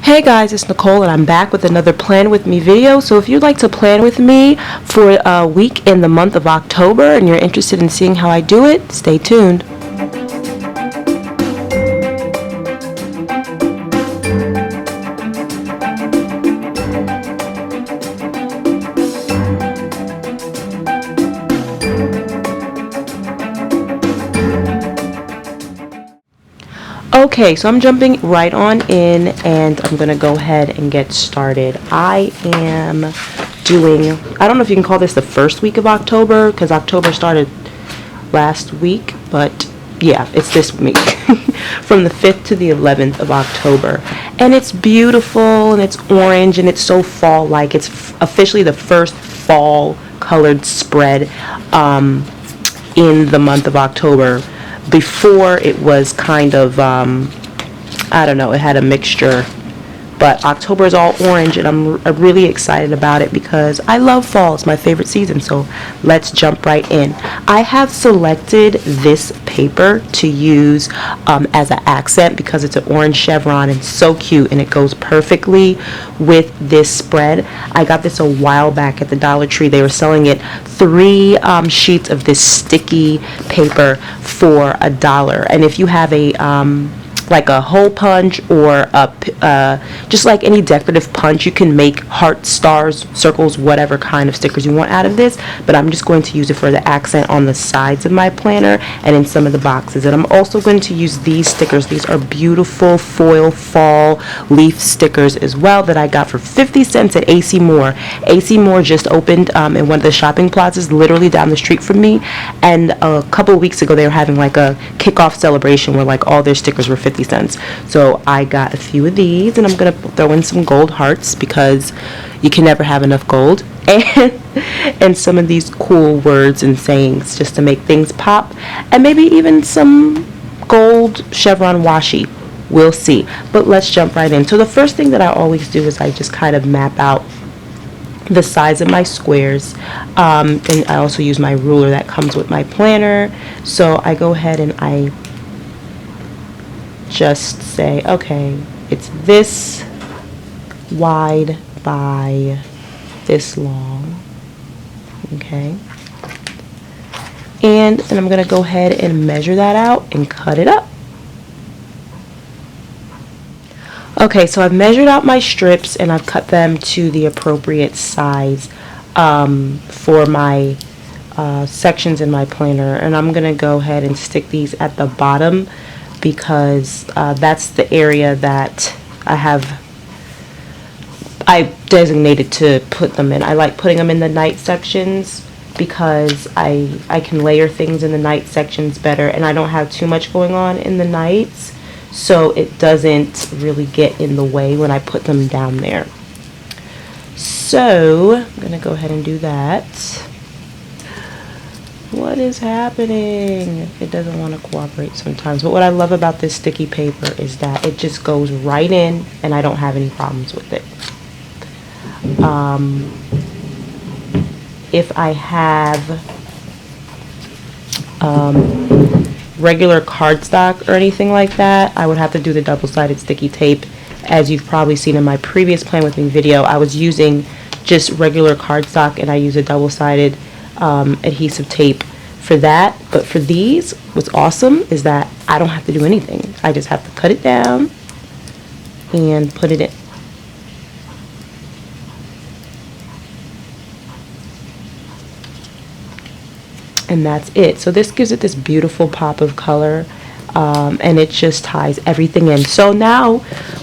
Hey guys, it's Nicole and I'm back with another Plan With Me video. So if you'd like to plan with me for a week in the month of October and you're interested in seeing how I do it, stay tuned. Okay, so I'm jumping right on in and I'm going to go ahead and get started. I am doing, I don't know if you can call this the first week of October because October started last week, but yeah, it's this week from the 5th to the 11th of October. And it's beautiful and it's orange and it's so fall-like. It's officially the first fall colored spread in the month of October. Before it was kind of, I don't know, it had a mixture, but October is all orange and I'm really excited about it because I love fall. It's my favorite season, so let's jump right in. I have selected this paper to use as an accent because it's an orange chevron and so cute and it goes perfectly with this spread. I got this a while back at the Dollar Tree. They were selling it 3 sheets of this sticky paper for $1. And if you have a like a hole punch or just like any decorative punch, you can make hearts, stars, circles, whatever kind of stickers you want out of this, but I'm just going to use it for the accent on the sides of my planner and in some of the boxes. And I'm also going to use these stickers. These are beautiful foil fall leaf stickers as well that I got for 50 cents at AC Moore. AC Moore just opened in one of the shopping plazas literally down the street from me, and a couple of weeks ago they were having like a kickoff celebration where like all their stickers were 50 cents. So I got a few of these and I'm gonna throw in some gold hearts because you can never have enough gold, and some of these cool words and sayings just to make things pop, and maybe even some gold chevron washi. We'll see, but let's jump right in. So the first thing that I always do is I just kind of map out the size of my squares, and I also use my ruler that comes with my planner. So I go ahead and I just say, okay, it's this wide by this long, okay, and then I'm gonna go ahead and measure that out and cut it up. Okay, so I've measured out my strips and I've cut them to the appropriate size for my sections in my planner, and I'm gonna go ahead and stick these at the bottom because that's the area that I designated to put them in. I like putting them in the night sections because I can layer things in the night sections better, and I don't have too much going on in the nights, so it doesn't really get in the way when I put them down there. So I'm gonna go ahead and do that. What is happening? It doesn't want to cooperate sometimes. But what I love about this sticky paper is that it just goes right in and I don't have any problems with it. If I have regular cardstock or anything like that, I would have to do the double-sided sticky tape. As you've probably seen in my previous Plan With Me video, I was using just regular cardstock and I use a double-sided adhesive tape for that. But for these, what's awesome is that I don't have to do anything. I just have to cut it down and put it in. And that's it. So this gives it this beautiful pop of color, and it just ties everything in. So now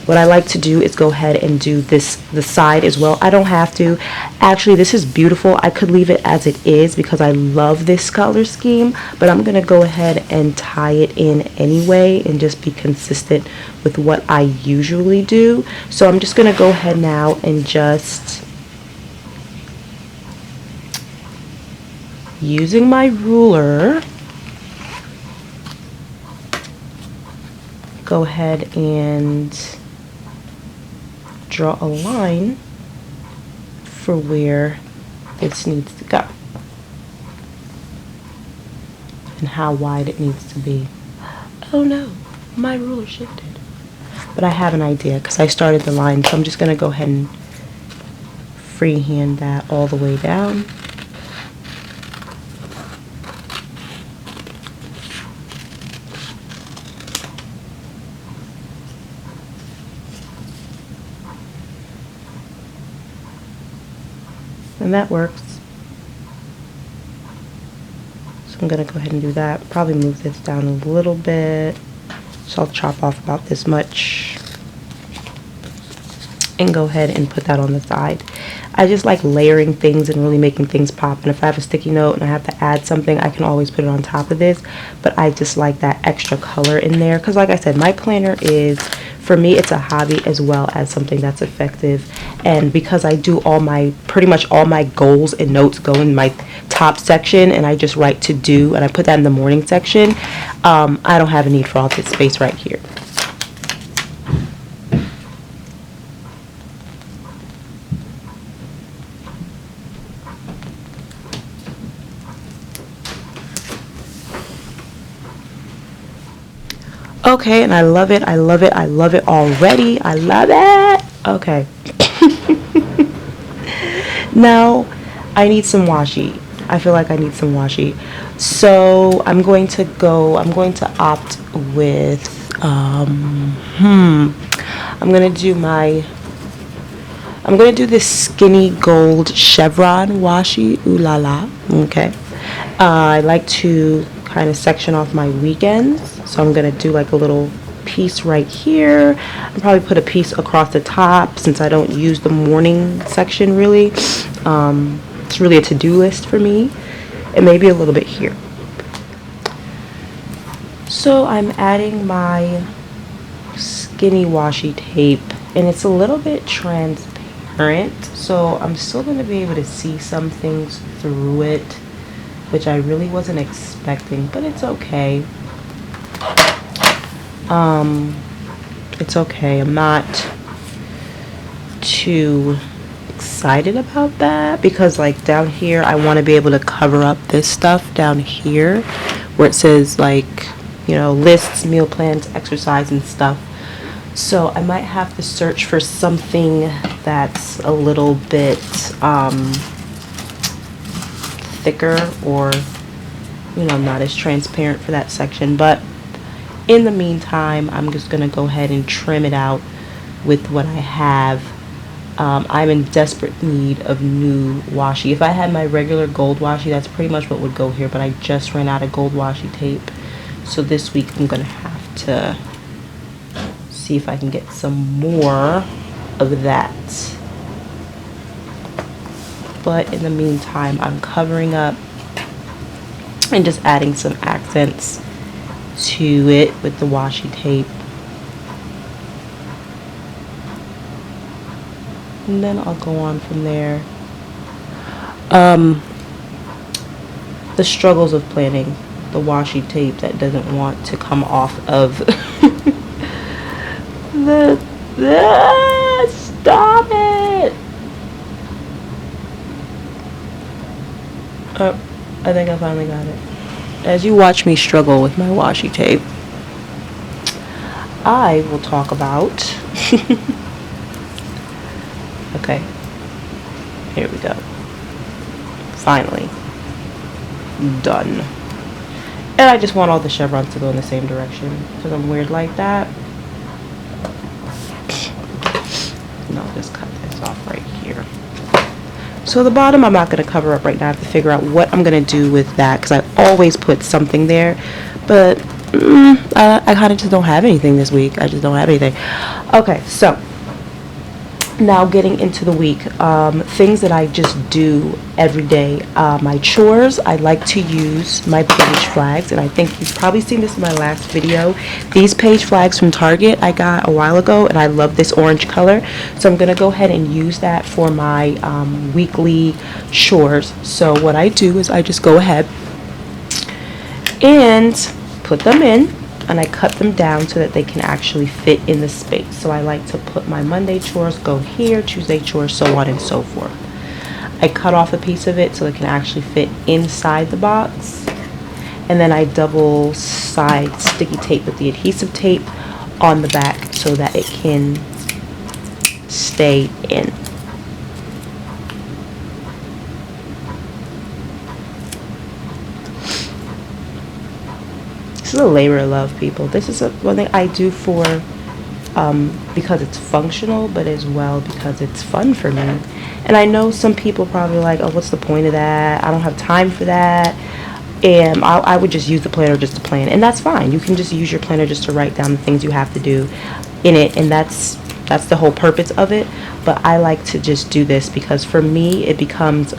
what I like to do is go ahead and do the side as well. I don't have to. Actually, this is beautiful. I could leave it as it is because I love this color scheme, but I'm gonna go ahead and tie it in anyway and just be consistent with what I usually do. So I'm just gonna go ahead now and just, using my ruler, go ahead and draw a line for where this needs to go and how wide it needs to be. Oh no, my ruler shifted. but I have an idea because I started the line, so I'm just going to go ahead and freehand that all the way down. And that works. So I'm going to go ahead and do that. Probably move this down a little bit. So I'll chop off about this much and go ahead and put that on the side. I just like layering things and really making things pop. And if I have a sticky note and I have to add something, I can always put it on top of this. But I just like that extra color in there. Because like I said, my planner is, for me, it's a hobby as well as something that's effective. And because I do pretty much all my goals and notes go in my top section, and I just write to do, and I put that in the morning section, I don't have a need for all this space right here. Okay, and I love it, I love it, I love it already. I love it. Okay. Now, I need some washi. I feel like I need some washi. So, I'm going to opt with, I'm going to do this skinny gold chevron washi. Ooh la la. Okay. I like to kind of section off my weekends. So I'm going to do like a little piece right here. I'll probably put a piece across the top since I don't use the morning section really. It's really a to-do list for me. And maybe a little bit here. So I'm adding my skinny washi tape, and it's a little bit transparent. So I'm still going to be able to see some things through it, which I really wasn't expecting, but it's okay. It's okay. I'm not too excited about that because like down here I want to be able to cover up this stuff down here where it says like, you know, lists, meal plans, exercise and stuff. So I might have to search for something that's a little bit thicker or, you know, not as transparent for that section. But in the meantime, I'm just going to go ahead and trim it out with what I have. I'm in desperate need of new washi. If I had my regular gold washi, that's pretty much what would go here, but I just ran out of gold washi tape. So this week I'm going to have to see if I can get some more of that. But in the meantime, I'm covering up and just adding some accents to it with the washi tape. And then I'll go on from there. The struggles of planning the washi tape that doesn't want to come off of stop it. Oh, I think I finally got it. As you watch me struggle with my washi tape, I will talk about okay, here we go. Finally done. And I just want all the chevrons to go in the same direction because I'm weird like that. And I'll just cut this off right here. So the bottom I'm not going to cover up right now. I have to figure out what I'm going to do with that because I always put something there. But I kind of just don't have anything this week. I just don't have anything. Okay, so now getting into the week, things that I just do every day. My chores, I like to use my page flags, and I think you've probably seen this in my last video. These page flags from Target I got a while ago, and I love this orange color, so I'm going to go ahead and use that for my weekly chores. So what I do is I just go ahead and put them in, and I cut them down so that they can actually fit in the space. So I like to put my Monday chores go here, Tuesday chores, so on and so forth. I cut off a piece of it so it can actually fit inside the box. And then I double side sticky tape with the adhesive tape on the back so that it can stay in. This is a labor of love, people. This is one thing I do for because it's functional, but as well because it's fun for me. And I know some people probably like, oh, what's the point of that? I don't have time for that. And I would just use the planner just to plan, and that's fine. You can just use your planner just to write down the things you have to do in it, and that's the whole purpose of it. But I like to just do this because for me it becomes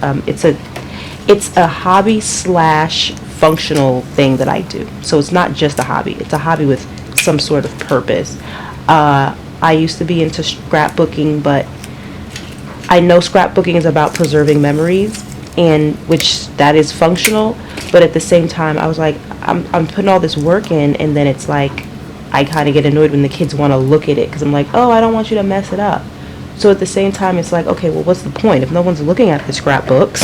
it's a hobby slash functional thing that I do. So it's not just a hobby, it's a hobby with some sort of purpose. I used to be into scrapbooking, but I know scrapbooking is about preserving memories, and which that is functional, but at the same time I was like, I'm putting all this work in, and then it's like I kind of get annoyed when the kids want to look at it because I'm like, oh, I don't want you to mess it up. So at the same time it's like, okay, well, what's the point if no one's looking at the scrapbooks?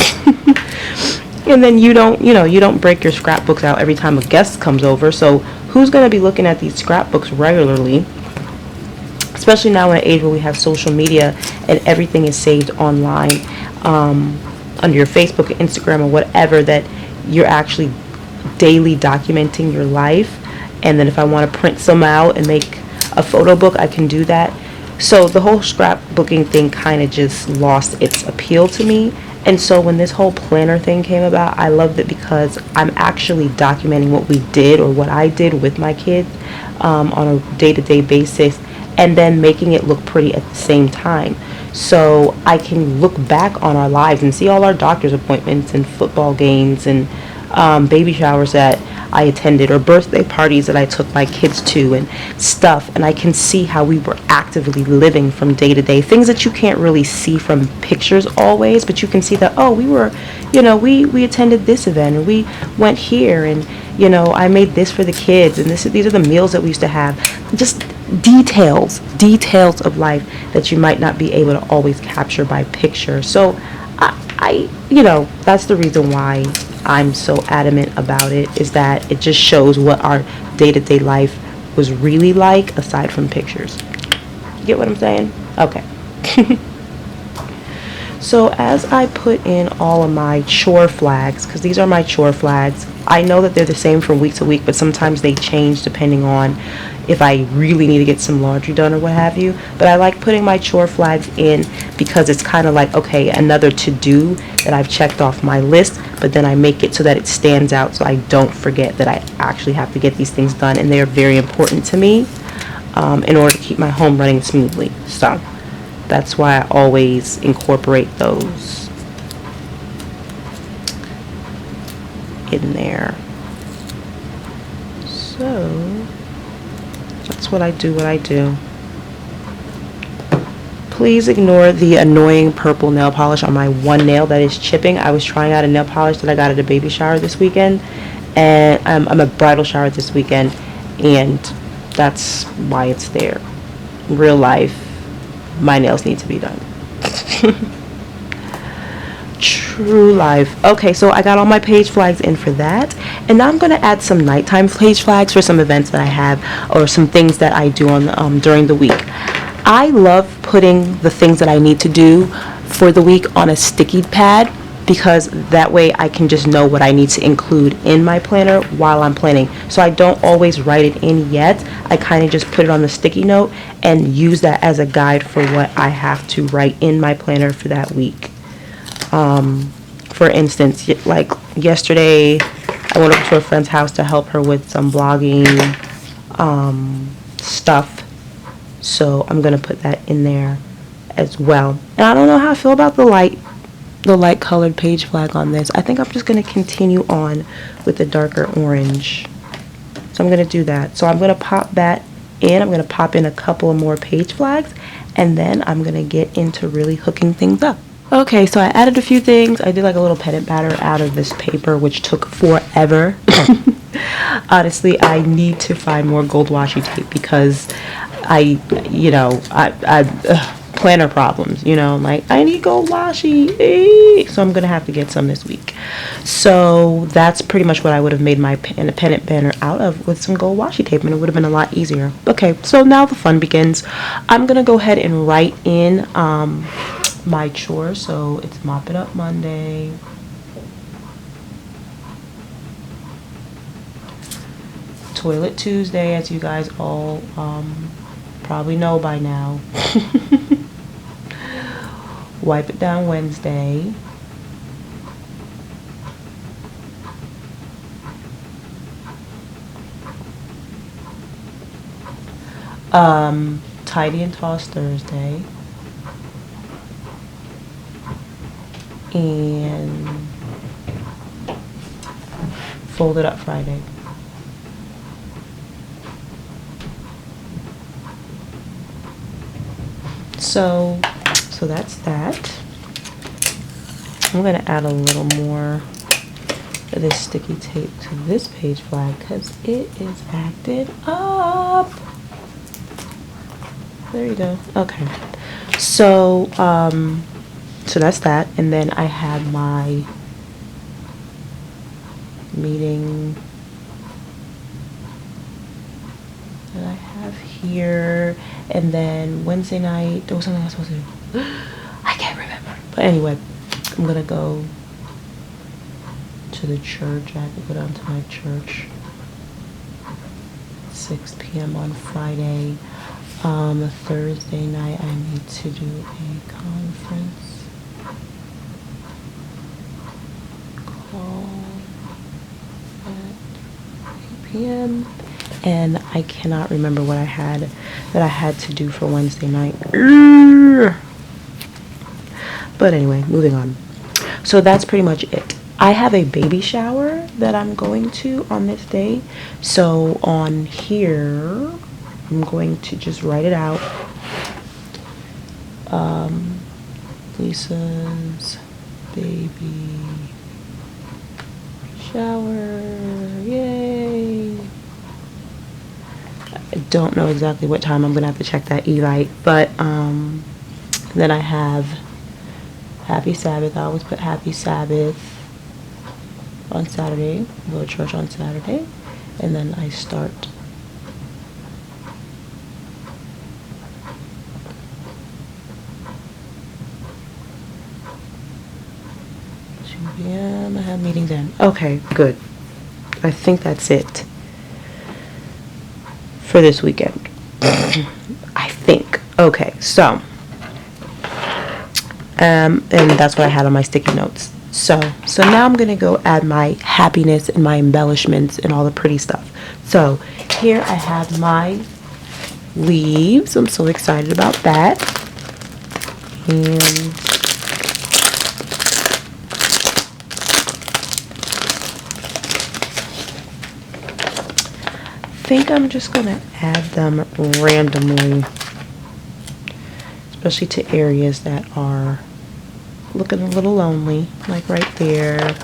And then you don't break your scrapbooks out every time a guest comes over, so who's going to be looking at these scrapbooks regularly? Especially now in an age where we have social media and everything is saved online, under your Facebook or Instagram or whatever, that you're actually daily documenting your life. And then if I want to print some out and make a photo book, I can do that. So the whole scrapbooking thing kind of just lost its appeal to me. And so when this whole planner thing came about, I loved it because I'm actually documenting what we did or what I did with my kids on a day-to-day basis, and then making it look pretty at the same time. So I can look back on our lives and see all our doctor's appointments and football games and baby showers that I attended, or birthday parties that I took my kids to and stuff, and I can see how we were actively living from day to day, things that you can't really see from pictures always, but you can see that, oh, we were, we attended this event, or we went here, and I made this for the kids, and these are the meals that we used to have. Just details of life that you might not be able to always capture by picture. So I that's the reason why I'm so adamant about it, is that it just shows what our day-to-day life was really like aside from pictures. You get what I'm saying? Okay. So as I put in all of my chore flags, because these are my chore flags, I know that they're the same from week to week, but sometimes they change depending on if I really need to get some laundry done or what have you. But I like putting my chore flags in because it's kind of like, okay, another to-do that I've checked off my list, but then I make it so that it stands out so I don't forget that I actually have to get these things done, and they are very important to me in order to keep my home running smoothly. So that's why I always incorporate those in there. So that's what I do. Please ignore the annoying purple nail polish on my one nail that is chipping. I was trying out a nail polish that I got at a baby shower this weekend, and I'm a bridal shower this weekend, and that's why it's there. In real life, my nails need to be done. True life. Okay, so I got all my page flags in for that, and now I'm going to add some nighttime page flags for some events that I have, or some things that I do on during the week. I love putting the things that I need to do for the week on a sticky pad, because that way I can just know what I need to include in my planner while I'm planning. So I don't always write it in yet. I kind of just put it on the sticky note and use that as a guide for what I have to write in my planner for that week. For instance, like yesterday, I went over to a friend's house to help her with some blogging stuff. So I'm going to put that in there as well. And I don't know how I feel about the light colored page flag on this. I think I'm just going to continue on with the darker orange. So I'm going to do that. So I'm going to pop that in. I'm going to pop in a couple of more page flags, and then I'm going to get into really hooking things up. Okay, so I added a few things. I did like a little pennant batter out of this paper, which took forever. Honestly, I need to find more gold washi tape because planner problems, you know, like I need gold washi, so I'm gonna have to get some this week. So that's pretty much what I would have made my independent banner out of, with some gold washi tape, and it would have been a lot easier. Okay, so now the fun begins. I'm gonna go ahead and write in my chore. So it's Mop It Up Monday, Toilet Tuesday, as you guys all probably know by now. Wipe It Down Wednesday. Tidy and Toss Thursday. And Fold It Up Friday. So that's that. I'm gonna add a little more of this sticky tape to this page flag because it is acted up. There you go. Okay. So so that's that, and then I had my meeting that I have here, and then Wednesday night there was something I was supposed to do. I can't remember, but anyway, I'm gonna go to the church. I have to go down to my church at 6 p.m. on Friday. Thursday night I need to do a conference call at 8 p.m. and I cannot remember what I had to do for Wednesday night. But anyway, moving on. So that's pretty much it. I have a baby shower that I'm going to on this day. So on here, I'm going to just write it out. Lisa's baby shower. Yay. I don't know exactly what time. I'm going to have to check that e-light. But then I have Happy Sabbath. I always put Happy Sabbath on Saturday. Go to church on Saturday. And then I start p.m. I have meetings then. Okay, good. I think that's it for this weekend. I think. Okay, so and that's what I had on my sticky notes. So now I'm gonna go add my happiness and my embellishments and all the pretty stuff. So here I have my leaves. I'm so excited about that. And I think I'm just gonna add them randomly, especially to areas that are looking a little lonely, like right there,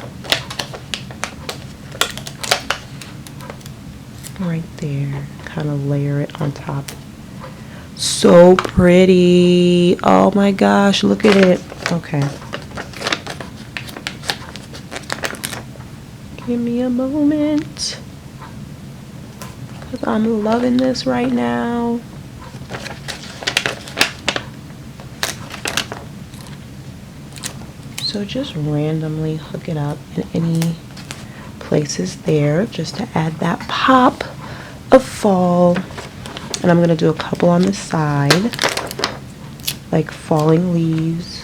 right there. Kind of layer it on top. So pretty. Oh my gosh, look at it. Okay, give me a moment, because I'm loving this right now. So just randomly hook it up in any places there, just to add that pop of fall. And I'm gonna do a couple on the side, like falling leaves.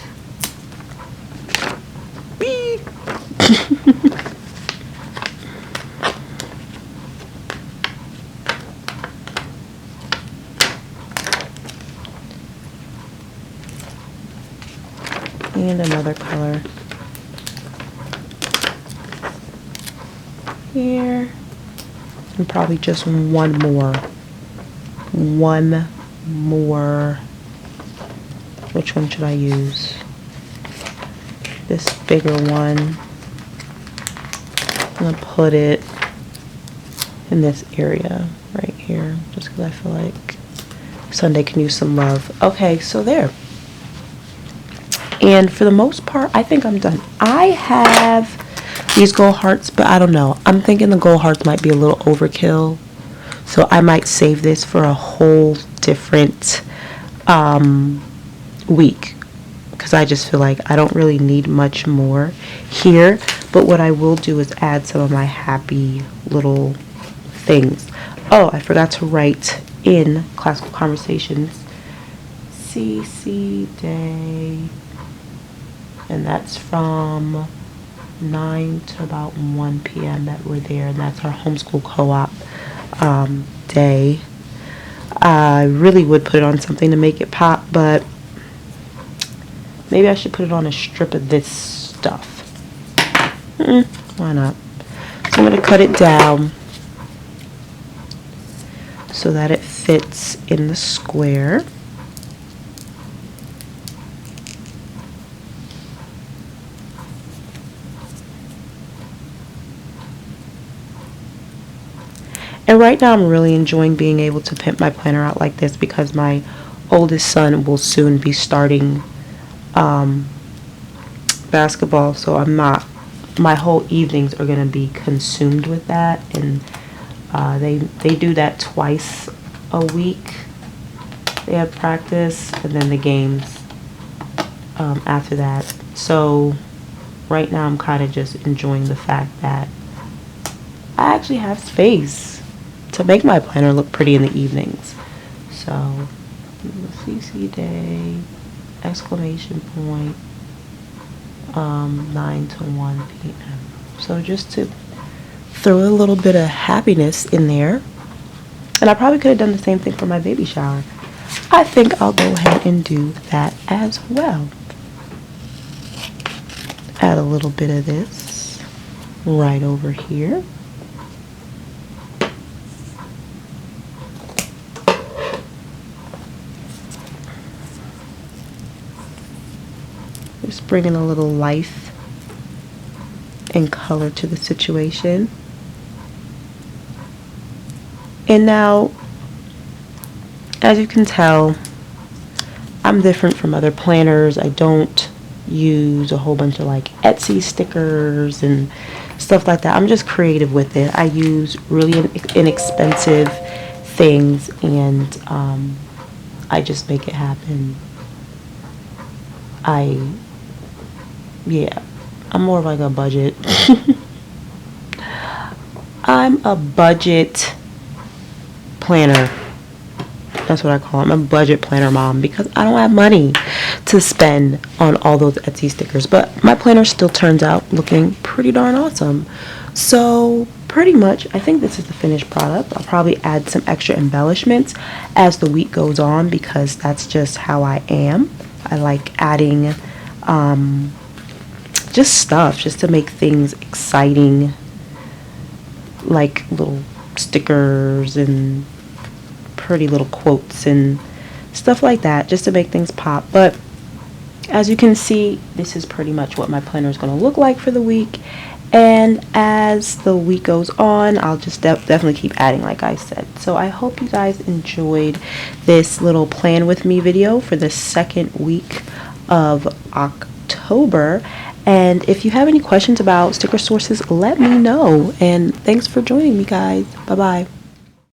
And another color here, and probably just one more. Which one should I use? This bigger one. I'm gonna put it in this area right here, just because I feel like Sunday can use some love. Okay, so there. And for the most part, I think I'm done. I have these gold hearts, but I don't know. I'm thinking the gold hearts might be a little overkill. So I might save this for a whole different week. Because I just feel like I don't really need much more here. But what I will do is add some of my happy little things. Oh, I forgot to write in Classical Conversations CC Day. And that's from 9 to about 1 p.m. that we're there. And that's our homeschool co-op day. I really would put it on something to make it pop, but maybe I should put it on a strip of this stuff. Why not? So I'm going to cut it down so that it fits in the square. And right now I'm really enjoying being able to pimp my planner out like this because my oldest son will soon be starting basketball, so my whole evenings are going to be consumed with that, and they do that twice a week. They have practice and then the games after that. So right now I'm kind of just enjoying the fact that I actually have space to make my planner look pretty in the evenings. So CC Day, exclamation point, 9 to 1 p.m. So just to throw a little bit of happiness in there. And I probably could have done the same thing for my baby shower. I think I'll go ahead and do that as well. Add a little bit of this right over here. Just bringing a little life and color to the situation. And now, as you can tell, I'm different from other planners. I don't use a whole bunch of like Etsy stickers and stuff like that. I'm just creative with it. I use really inexpensive things, and I just make it happen. I'm more of like a budget. I'm a budget planner. That's what I call it. I'm a budget planner mom because I don't have money to spend on all those Etsy stickers. But my planner still turns out looking pretty darn awesome. So pretty much, I think this is the finished product. I'll probably add some extra embellishments as the week goes on because that's just how I am. I like adding just stuff just to make things exciting, like little stickers and pretty little quotes and stuff like that, just to make things pop. But as you can see, this is pretty much what my planner is going to look like for the week. And as the week goes on, I'll just definitely keep adding, like I said. So I hope you guys enjoyed this little plan with me video for the second week of October. And if you have any questions about sticker sources, let me know. And thanks for joining me, guys. Bye bye.